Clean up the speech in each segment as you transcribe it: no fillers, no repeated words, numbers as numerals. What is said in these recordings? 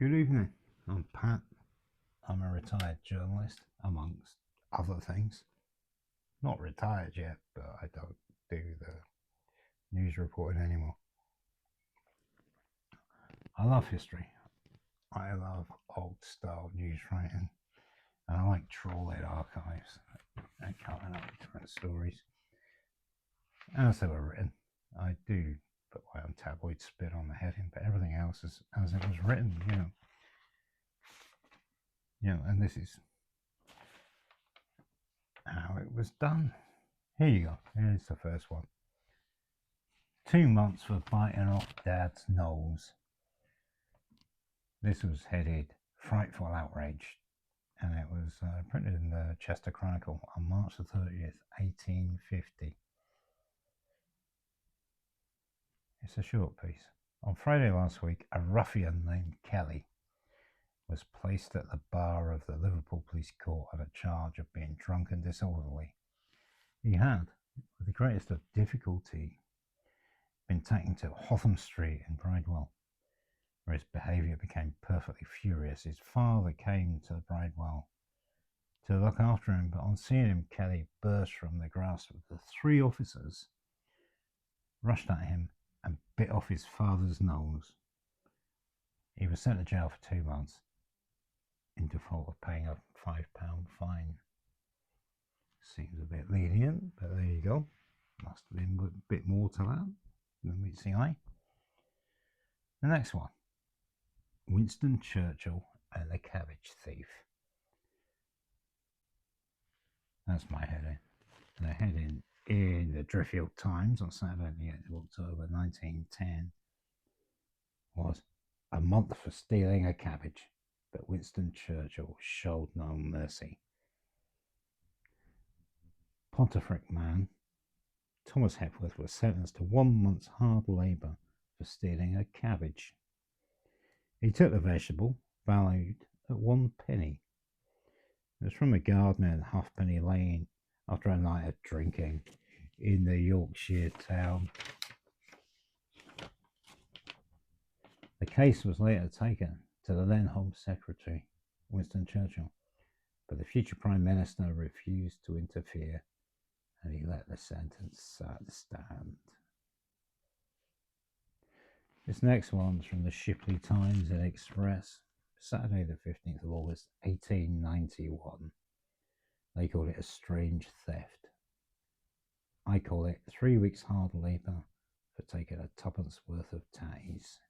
Good evening, I'm Pat. I'm a retired journalist, amongst other things. Not retired yet, but I don't do the news reporting anymore. I love history. I love old style news writing, and I like trawling archives and coming up with different stories as they were written. I do put my own tabloid spin on the heading, but everything else is as it was written, and this is how it was done. Here you go. Here's the first one. 2 months for biting off Dad's nose. This was headed Frightful Outrage, and it was printed in the Chester Chronicle on March the 30th, 1850. It's a short piece. On Friday last week, a ruffian named Kelly was placed at the bar of the Liverpool Police Court on a charge of being drunk and disorderly. He had, with the greatest of difficulty, been taken to Hotham Street in Bridewell, where his behaviour became perfectly furious. His father came to Bridewell to look after him, but on seeing him, Kelly burst from the grasp of the 3 officers, rushed at him and bit off his father's nose. He was sent to jail for 2 months in default of paying a £5 fine. Seems a bit lenient, but there you go. Must have been a bit more to that than meets the eye. The next one, Winston Churchill and the Cabbage Thief. That's my heading. And the heading in the Driffield Times on Saturday the 8th of October 1910 was "A month for stealing a cabbage, but Winston Churchill showed no mercy." Pontefract man Thomas Hepworth was sentenced to 1 month's hard labour for stealing a cabbage. He took the vegetable, valued at 1 penny. It was from a gardener in Halfpenny Lane after a night of drinking in the Yorkshire town. The case was later taken to the then Home Secretary, Winston Churchill, but the future Prime Minister refused to interfere, and he let the sentence stand. This next one's from the Shipley Times and Express, Saturday the 15th of August 1891. They call it a strange theft. I call it 3 weeks hard labour for taking a 2pence worth of tatties.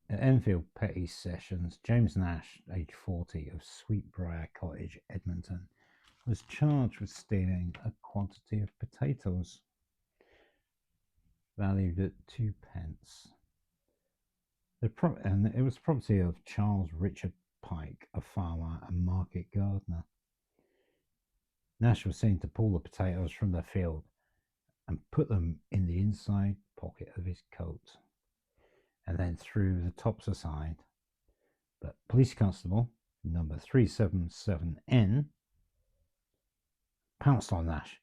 At Enfield Petty Sessions, James Nash, aged 40, of Sweetbriar Cottage, Edmonton, was charged with stealing a quantity of potatoes valued at 2p. And it was the property of Charles Richard Pike, a farmer and market gardener. Nash was seen to pull the potatoes from the field and put them in the inside pocket of his coat, and then threw the tops aside. But Police Constable number 377N pounced on Nash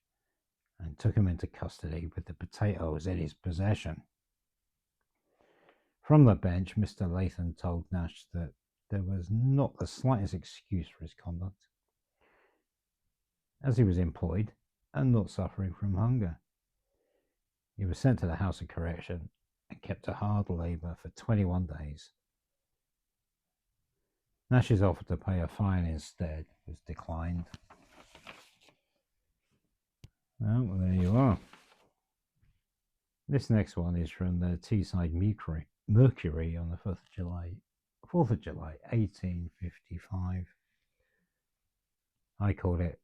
and took him into custody with the potatoes in his possession. From the bench, Mr. Latham told Nash that there was not the slightest excuse for his conduct, as he was employed and not suffering from hunger. He was sent to the House of Correction and kept to hard labour for 21 days. Nash's offer to pay a fine instead was declined. Well, there you are. This next one is from the Teesside Mercury on the 4th of July 1855. I called it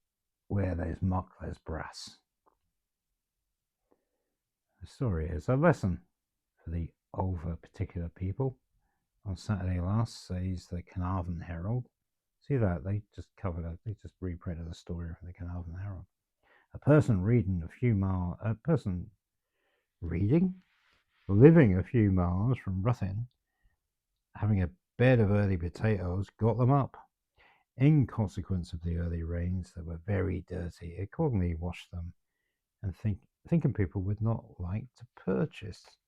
"Where There's Muck, There's Brass." The story is a lesson for the over-particular people. On Saturday last, says the Carnarvon Herald. See that? They just covered it. They just reprinted the story from the Carnarvon Herald. A person living a few miles from Ruthin, having a bed of early potatoes, got them up. In consequence of the early rains, they were very dirty. Accordingly, washed them, and thinking people would not like to purchase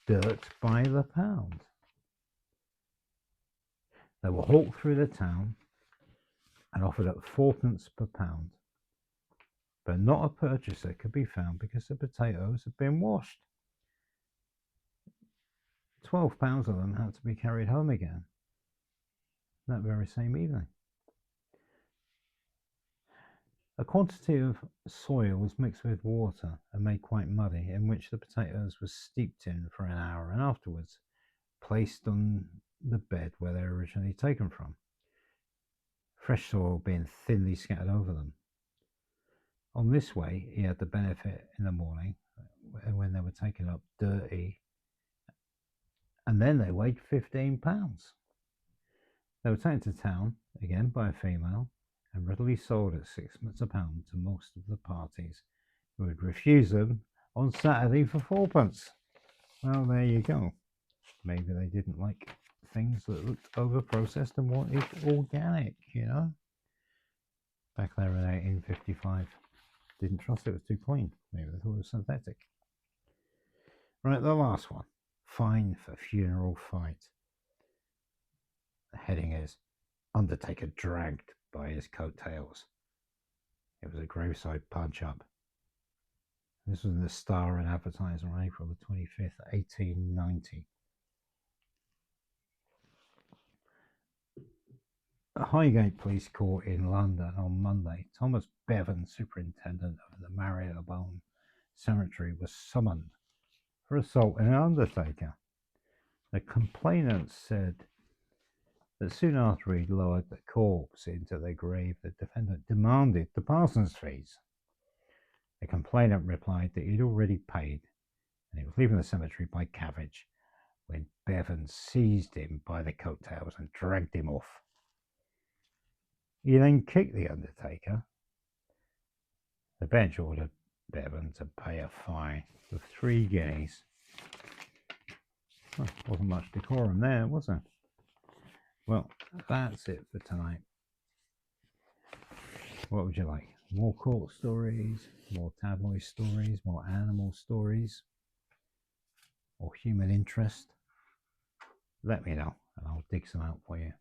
dirt by the pound. They were hawked through the town and offered at 4p per pound, but not a purchaser could be found because the potatoes had been washed. 12 pounds of them had to be carried home again that very same evening. A quantity of soil was mixed with water and made quite muddy, in which the potatoes were steeped in for an hour and afterwards placed on the bed where they were originally taken from, fresh soil being thinly scattered over them. On this way, he had the benefit in the morning when they were taken up dirty, and then they weighed 15 pounds. They were taken to town again by a female and readily sold at 6p a pound to most of the parties who would refuse them on Saturday for 4p. Well, there you go. Maybe they didn't like things that looked over-processed and wanted organic, you know? Back there in 1855. Didn't trust it was too clean. Maybe they thought it was synthetic. Right, the last one. Fine for funeral fight. The heading is Undertaker dragged by his coattails. It was a graveside punch-up. This was in the Star and Advertiser on April the 25th, 1890. At Highgate Police Court in London on Monday, Thomas Bevan, superintendent of the Marylebone Cemetery, was summoned for assaulting an undertaker. The complainant said that soon after he'd lowered the corpse into the grave, the defendant demanded the parson's fees. The complainant replied that he'd already paid and he was leaving the cemetery by carriage when Bevan seized him by the coattails and dragged him off. He then kicked the undertaker. The bench ordered Bevan to pay a fine of 3 guineas. Well, wasn't much decorum there, was there? Well, that's it for tonight. What would you like? More court stories, more tabloid stories, more animal stories, or human interest? Let me know and I'll dig some out for you.